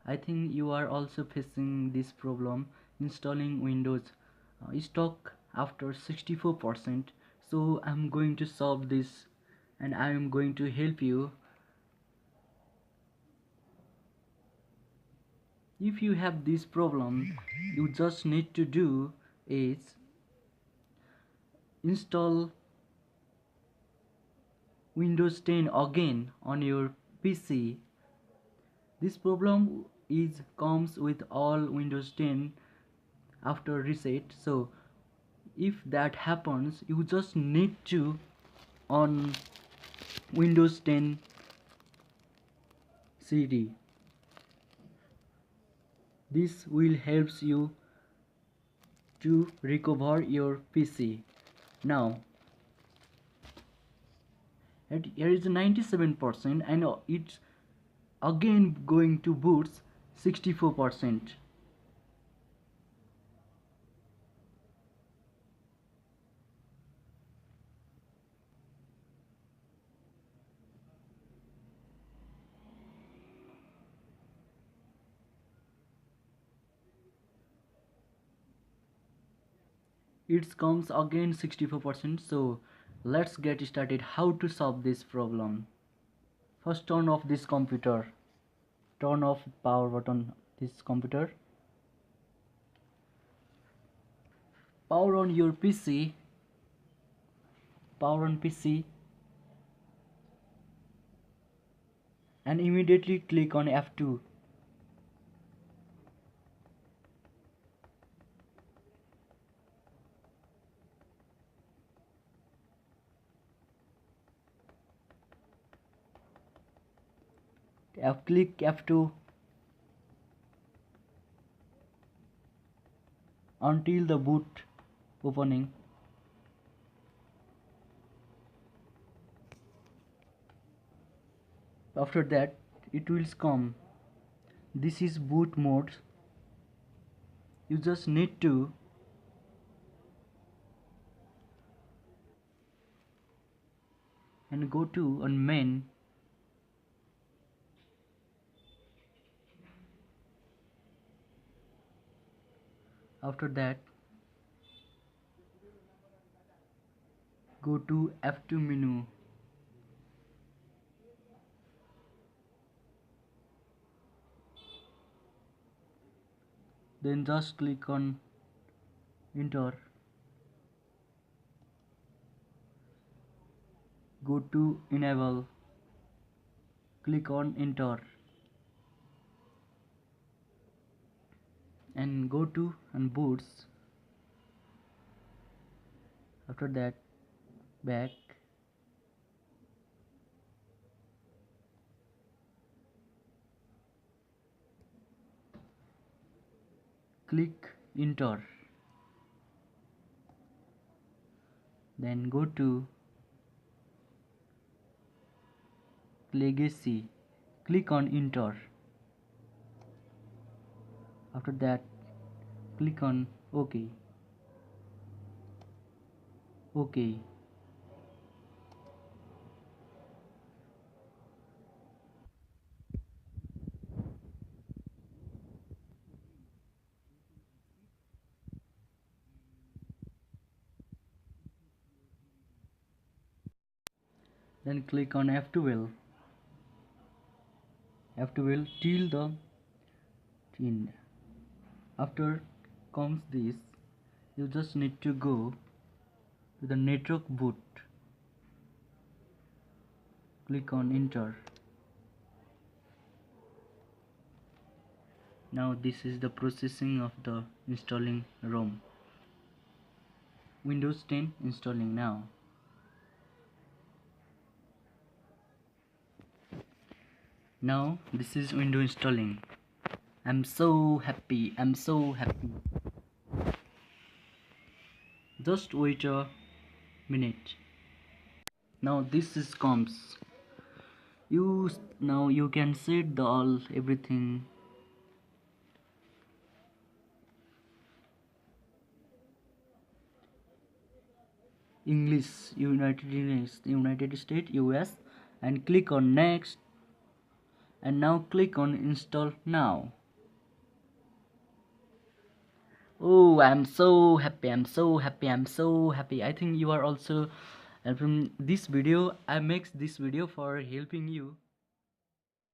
I think you are also facing this problem installing Windows stock after 64%. So I'm going to solve this and I am going to help you. If you have this problem, you just need to do is install Windows 10 again on your PC. This problem comes with all Windows 10 after reset. So if that happens, you just need to on Windows 10 CD. This will help you to recover your PC. Now here is 97% and it's again going to boots 64%. It comes again 64%. So let's get started how to solve this problem. First, turn off this computer. Turn off power button this computer. Power on your PC. Power on PC and immediately click on F2. Click F2 until the boot opening. After that it will come. This is boot mode. You just need to and go to on main. After that go to F2 menu. Then just click on enter. Go to enable. Click on enter and go to and boots. After that back. Click enter. Then go to legacy. Click on enter. After that click on OK. OK. Then click on F12. F12 till the end. After comes this, you just need to go to the network boot. Click on enter. Now this is the processing of the installing ROM. Windows 10 installing now. Now this is Windows installing. I'm so happy. Just wait a minute. Now this is comes. Now you can set the everything. English, United States, US, and click on next and now click on install now. Oh, I'm so happy, I'm so happy, I'm so happy. I think you are also. And from this video, I make this video for helping you